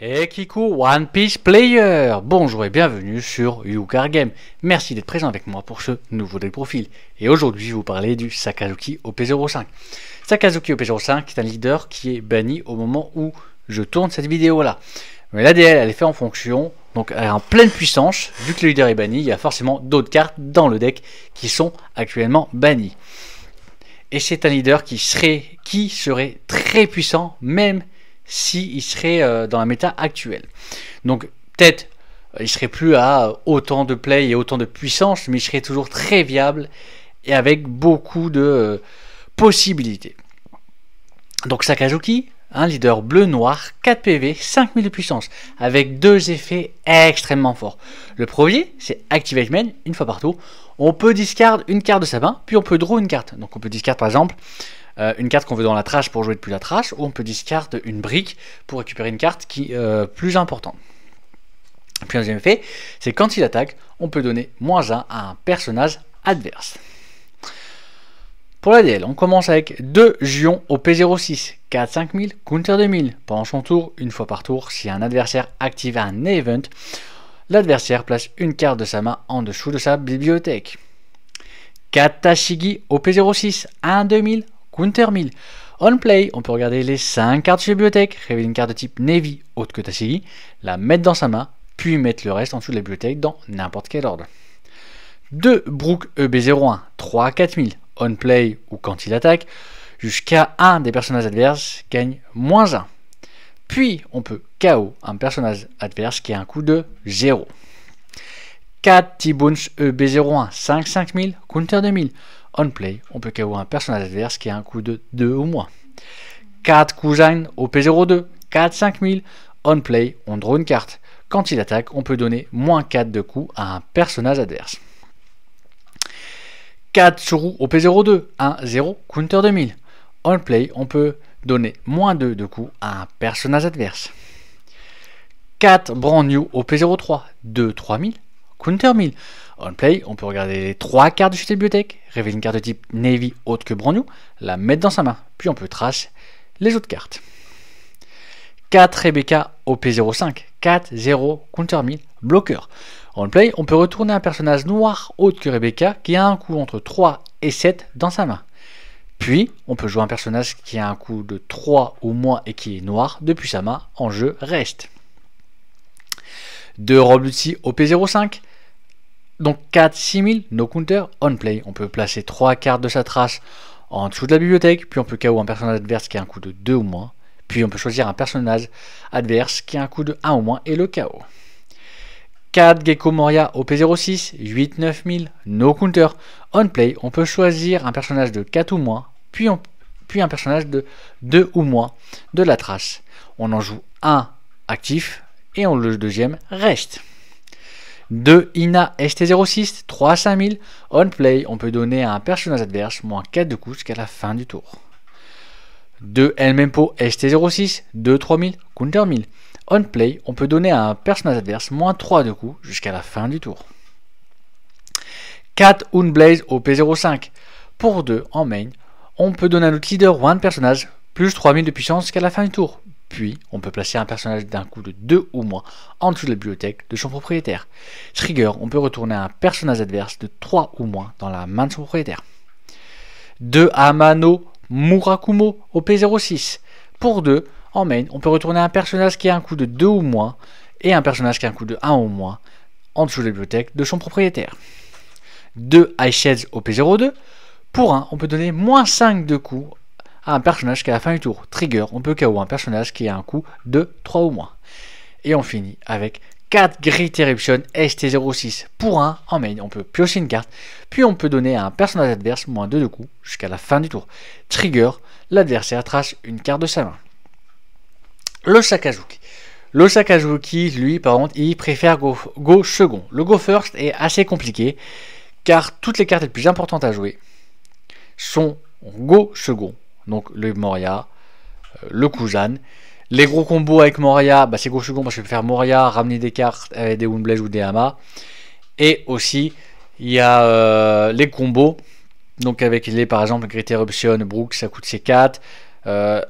Hey Kiku One Piece Player. Bonjour et bienvenue sur Yu-Car Game. Merci d'être présent avec moi pour ce nouveau deck profil. Et aujourd'hui, je vais vous parler du Sakazuki OP05. Sakazuki OP05 est un leader qui est banni au moment où je tourne cette vidéo là. Mais l'ADL elle est faite en fonction, donc elle est en pleine puissance. Vu que le leader est banni, il y a forcément d'autres cartes dans le deck qui sont actuellement bannies. Et c'est un leader qui serait très puissant, même s'il serait dans la méta actuelle. Donc peut-être il serait plus à autant de play et autant de puissance, mais il serait toujours très viable et avec beaucoup de possibilités. Donc Sakazuki, un leader bleu-noir, 4 PV, 5000 de puissance, avec deux effets extrêmement forts. Le premier, c'est Activate Main, une fois par tour. On peut discard une carte de sa main, puis on peut draw une carte. Donc on peut discard par exemple une carte qu'on veut dans la trash pour jouer depuis la trash, ou on peut discard une brique pour récupérer une carte qui est plus importante. Puis un deuxième effet, c'est quand il attaque, on peut donner -1 à un personnage adverse. Pour l'ADL, on commence avec 2 Juon au P06, 4-5000, counter 2000. Pendant son tour, une fois par tour, si un adversaire active un event, l'adversaire place une carte de sa main en dessous de sa bibliothèque. 4 Tashigi au P06, 1-2000, counter 1000. On play, on peut regarder les 5 cartes sur la bibliothèque, révéler une carte de type Navy autre que Tashigi, la mettre dans sa main, puis mettre le reste en dessous de la bibliothèque dans n'importe quel ordre. 2 Brook EB01, 3-4000. On play ou quand il attaque, jusqu'à un des personnages adverses gagne -1. Puis on peut KO un personnage adverse qui a un coût de 0. 4 T-Bones EB01, 5-5000, counter 2000. On play, on peut KO un personnage adverse qui a un coût de 2 ou moins. 4 Kujan OP02, 4-5000. On play, on draw une carte. Quand il attaque, on peut donner -4 de coups à un personnage adverse. 4 Tsuru au P02, 1-0, counter 2000. On play, on peut donner -2 de coups à un personnage adverse. 4 Brand New au P03, 2-3000, counter 1000. On play, on peut regarder les 3 cartes de cette bibliothèque, révéler une carte de type Navy autre que Brand New, la mettre dans sa main, puis on peut trash les autres cartes. 4 Rebecca au P05, 4-0, counter 1000, bloqueur. On play, on peut retourner un personnage noir autre que Rebecca qui a un coût entre 3 et 7 dans sa main. Puis, on peut jouer un personnage qui a un coût de 3 ou moins et qui est noir depuis sa main en jeu reste. 2 Robluzi au P05, donc 4-6000, no counter, on play. On peut placer 3 cartes de sa trace en dessous de la bibliothèque, puis on peut KO un personnage adverse qui a un coût de 2 ou moins. Puis on peut choisir un personnage adverse qui a un coût de 1 ou moins et le KO. 4 Gecko Moria au P06, 8-9000, no counter. On play, on peut choisir un personnage de 4 ou moins, puis un personnage de 2 ou moins de la trace. On en joue un actif et le deuxième reste. 2 Ina ST06, 3-5000, on play, on peut donner à un personnage adverse -4 de coups jusqu'à la fin du tour. 2 Elmempo ST06, 2-3000, counter 1000. On play, on peut donner à un personnage adverse -3 de coups jusqu'à la fin du tour. 4 Unblaze au P05. Pour 2 en main, on peut donner à notre leader ou un personnage +3000 de puissance jusqu'à la fin du tour. Puis, on peut placer un personnage d'un coût de 2 ou moins en dessous de la bibliothèque de son propriétaire. Trigger, on peut retourner un personnage adverse de 3 ou moins dans la main de son propriétaire. 2 Amano Murakumo au P06. Pour 2, en main, on peut retourner un personnage qui a un coût de 2 ou moins et un personnage qui a un coût de 1 ou moins en dessous de la bibliothèque de son propriétaire. 2 Eyeshades au P02. Pour 1, on peut donner -5 de coups à un personnage qui a la fin du tour. Trigger, on peut KO un personnage qui a un coût de 3 ou moins. Et on finit avec 4 Great Eruption ST06. Pour 1, en main, on peut piocher une carte, puis on peut donner à un personnage adverse -2 de coups jusqu'à la fin du tour. Trigger, l'adversaire trace une carte de sa main. Le Sakazuki. Le Sakazuki, lui, par contre, il préfère go second. Le go first est assez compliqué, car toutes les cartes les plus importantes à jouer sont go second. Donc le Moria, le Kujan. Les gros combos avec Moria, c'est go second parce que je peux faire Moria, ramener des cartes avec des Windblaze ou des Hama. Et aussi, il y a les combos. Donc avec par exemple, Great Eruption, Brook, ça coûte C4.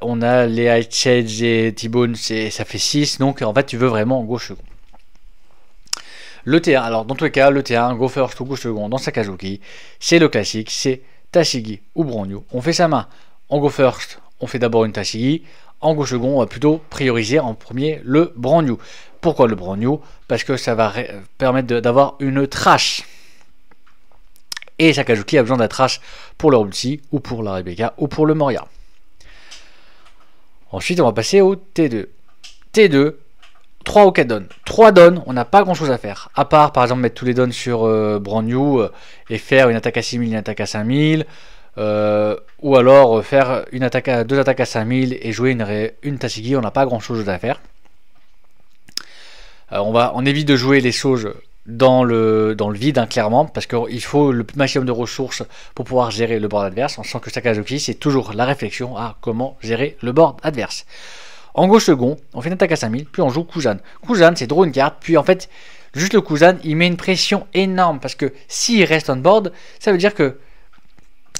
On a les Ice Edge et T-Bone, ça fait 6. Donc en fait, tu veux vraiment gauche second. Le T1, alors dans tous les cas, le T1, go first ou gauche second dans Sakazuki, c'est le classique, c'est Tashigi ou Bronyu. On fait sa main en go first, on fait d'abord une Tashigi. En gauche second, on va plutôt prioriser en premier le Bronyu. Pourquoi le Bronyu? Parce que ça va permettre d'avoir une trash. Et Sakazuki a besoin de la trash pour le ulti, ou pour la Rebecca, ou pour le Moria. Ensuite, on va passer au T2. T2, 3 ou 4 dons. 3 dons, on n'a pas grand chose à faire. À part, par exemple, mettre tous les dons sur Bronyu et faire une attaque à 6000, une attaque à 5000. Ou alors faire une attaque à 2 attaques à 5000 et jouer une Tashigi. On n'a pas grand chose à faire. On évite de jouer les choses dans le vide, hein, clairement, parce qu'il faut le maximum de ressources pour pouvoir gérer le board adverse. On sent que Sakazuki, c'est toujours la réflexion à comment gérer le board adverse. En gauche second, on fait une attaque à 5000, puis on joue Kuzan. Kuzan, c'est draw une carte, puis en fait, juste le Kuzan, il met une pression énorme, parce que s'il reste on board, ça veut dire que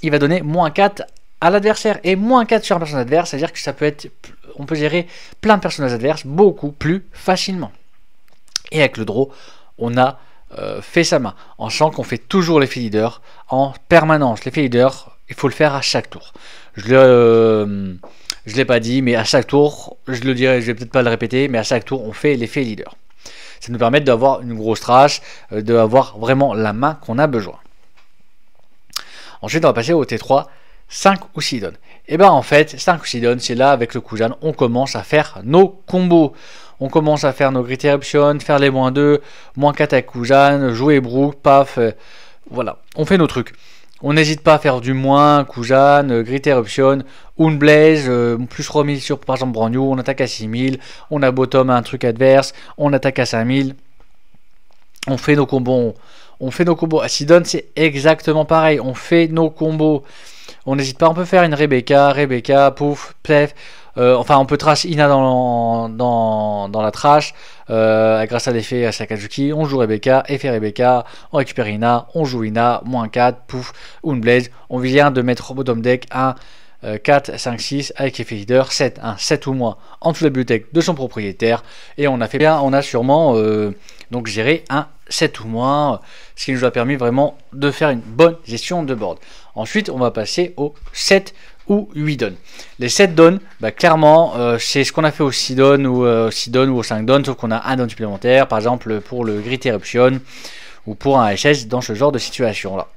il va donner moins 4 à l'adversaire, et moins 4 sur un personnage adverse, c'est-à-dire que ça peut être, on peut gérer plein de personnages adverses beaucoup plus facilement. Et avec le draw, on a fait sa main. En sachant qu'on fait toujours l'effet leader en permanence. L'effet leader, il faut le faire à chaque tour. Je l'ai pas dit, mais à chaque tour, je le dirai, je vais peut-être pas le répéter, mais à chaque tour, on fait l'effet leader. Ça nous permet d'avoir une grosse trash, d'avoir vraiment la main qu'on a besoin. Ensuite, on va passer au T3, 5 ou 6 dons. Et bien en fait, 5 ou 6 dons, c'est là avec le Kuzan, on commence à faire nos combos. On commence à faire nos Grit Eruption, faire les -2, -4 avec Kuzan, jouer Brook, paf, voilà, on fait nos trucs. On n'hésite pas à faire du moins, Kuzan, Grit Eruption, Unblaze, plus remis sur par exemple Bronyu, on attaque à 6000, on a bottom à un truc adverse, on attaque à 5000, on fait nos combos. On fait nos combos. À Sidon, c'est exactement pareil. On fait nos combos. On n'hésite pas. On peut faire une Rebecca, pouf, plef. Enfin, on peut trash Ina dans la trash. Grâce à l'effet à Sakazuki, on joue Rebecca, effet Rebecca. On récupère Ina, on joue Ina, -4, pouf, Unblaze. On vient de mettre au bottom deck un 4, 5, 6 avec effet leader, 7, 7 ou moins en dessous de la bibliothèque de son propriétaire. Et on a fait bien, on a sûrement donc géré un 7 ou moins, ce qui nous a permis vraiment de faire une bonne gestion de board. Ensuite, on va passer aux 7 ou 8 dons. Les 7 dons, bah, clairement, c'est ce qu'on a fait au 6 dons ou au 5 dons, sauf qu'on a un don supplémentaire, par exemple pour le Grit Eruption ou pour un SS dans ce genre de situation là.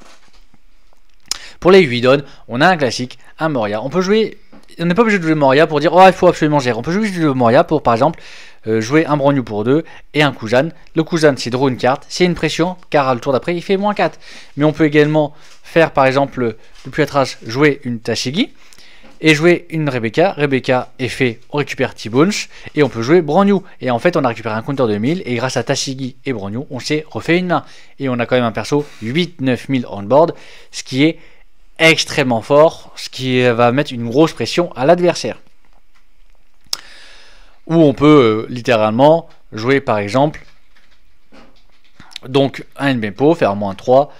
Pour les 8 dons, on a un classique, un Moria. On peut jouer, on n'est pas obligé de jouer Moria pour dire oh il faut absolument gérer. On peut jouer du Moria pour par exemple jouer un Bronyu pour 2 et un Kuzan. Le Kuzan c'est draw une carte, c'est une pression car à le tour d'après il fait -4. Mais on peut également faire par exemple depuis la trash jouer une Tashigi et jouer une Rebecca. Rebecca est fait, on récupère T-Bones et on peut jouer Bronyu. Et en fait on a récupéré un counter de 1000 et grâce à Tashigi et Bronyu on s'est refait une main. Et on a quand même un perso 8-9000 on board, ce qui est extrêmement fort, ce qui va mettre une grosse pression à l'adversaire. Ou on peut littéralement jouer par exemple donc un NBPO, faire -3,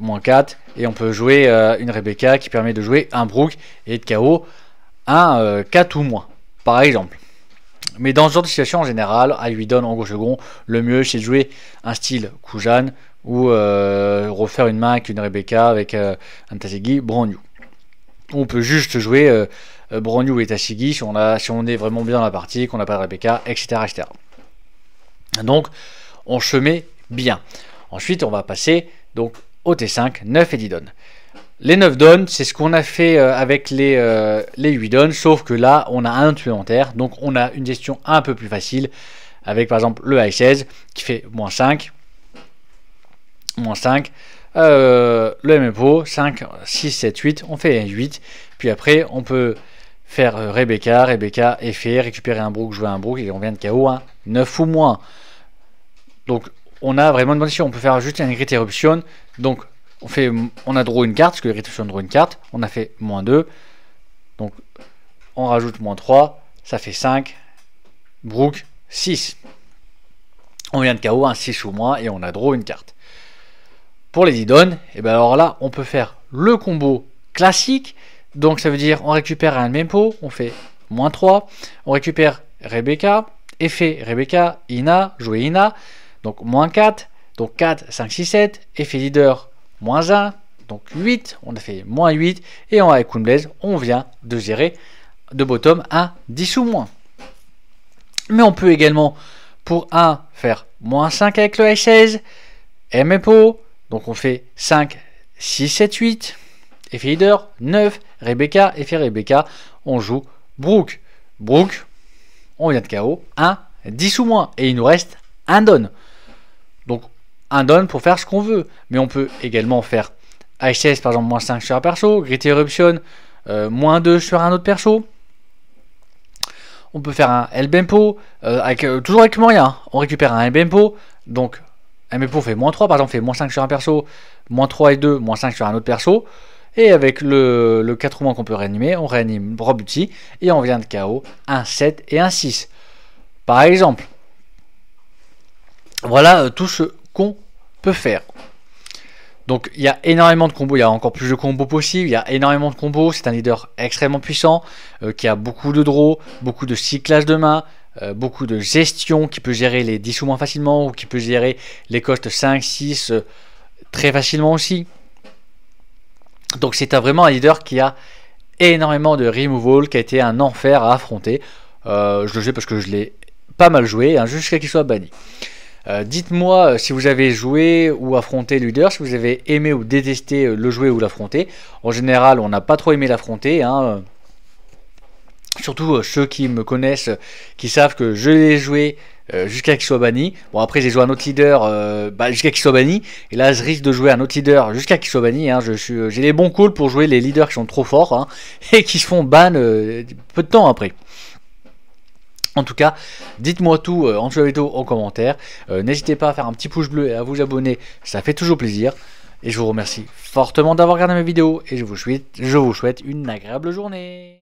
-4, et on peut jouer une Rebecca qui permet de jouer un Brook et de KO un 4 ou moins, par exemple. Mais dans ce genre de situation en général, à 8 dons en gauche second, le mieux c'est de jouer un style Kuzan ou refaire une main avec une Rebecca avec un Tashigi Bronyu. On peut juste jouer Bronyu et Tashigi si on est vraiment bien dans la partie, qu'on n'a pas de Rebecca, etc., etc. Donc on se met bien. Ensuite on va passer donc au T5, 9 et 10 dons. Les 9 dons, c'est ce qu'on a fait avec les 8 dons, sauf que là on a un supplémentaire, donc on a une gestion un peu plus facile avec par exemple le i16 qui fait -5, le MFO 5, 6, 7, 8, on fait 8, puis après on peut faire Rebecca, effet, récupérer un Brook, jouer un Brook et on vient de KO un 9 ou moins. Donc on a vraiment une bonne gestion. On peut faire juste une Grit Eruption, donc on a draw une carte, parce que Grit Eruption draw une carte, on a fait -2, donc on rajoute -3, ça fait 5, Brook 6. On vient de KO un 6 ou moins et on a draw une carte. Pour les 10 dons, et bien alors là, on peut faire le combo classique Donc ça veut dire on récupère un Bempo, on fait moins 3. On récupère Rebecca, effet Rebecca, Ina, jouer Ina, donc moins 4. Donc 4, 5, 6, 7. Effet leader, moins 1. Donc 8, on a fait moins 8. Et en Haikun Blaze, on vient de gérer de bottom un 10 ou moins. Mais on peut également, pour 1, faire moins 5 avec le S16. MPO, donc on fait 5, 6, 7, 8. Effet leader, 9. Rebecca, effet Rebecca, on joue Brook. Brook, on vient de KO, 1, 10 ou moins. Et il nous reste un don. Donc un don pour faire ce qu'on veut. Mais on peut également faire HS par exemple moins 5 sur un perso, Grit Eruption, moins 2 sur un autre perso. On peut faire un Elbempo, toujours avec moyen. On récupère un Elbempo, donc Elbempo fait moins 3, par exemple fait moins 5 sur un perso, moins 3 et 2, moins 5 sur un autre perso. Et avec le 4 ou moins qu'on peut réanimer, on réanime Robuti et on vient de KO un 7 et un 6. Par exemple, voilà tout ce qu'on peut faire. Donc il y a énormément de combos, il y a encore plus de combos possibles, il y a énormément de combos, c'est un leader extrêmement puissant, qui a beaucoup de draw, beaucoup de cyclage de main, beaucoup de gestion, qui peut gérer les 10 ou moins facilement, ou qui peut gérer les costes 5, 6 très facilement aussi. Donc c'est vraiment un leader qui a énormément de removal, qui a été un enfer à affronter. Je le sais parce que je l'ai pas mal joué, hein, jusqu'à qu'il soit banni. Dites-moi si vous avez joué ou affronté le leader, si vous avez aimé ou détesté le jouer ou l'affronter. En général, on n'a pas trop aimé l'affronter. Hein. Surtout ceux qui me connaissent, qui savent que je l'ai joué jusqu'à qu'il soit banni. Bon, après, j'ai joué un autre leader jusqu'à qu'il soit banni. Et là, je risque de jouer un autre leader jusqu'à qu'il soit banni. Hein. J'ai les bons calls pour jouer les leaders qui sont trop forts, hein, et qui se font ban peu de temps après. En tout cas, dites-moi tout en dessous de la vidéo en commentaire. N'hésitez pas à faire un petit pouce bleu et à vous abonner, ça fait toujours plaisir. Et je vous remercie fortement d'avoir regardé mes vidéos et je vous souhaite une agréable journée.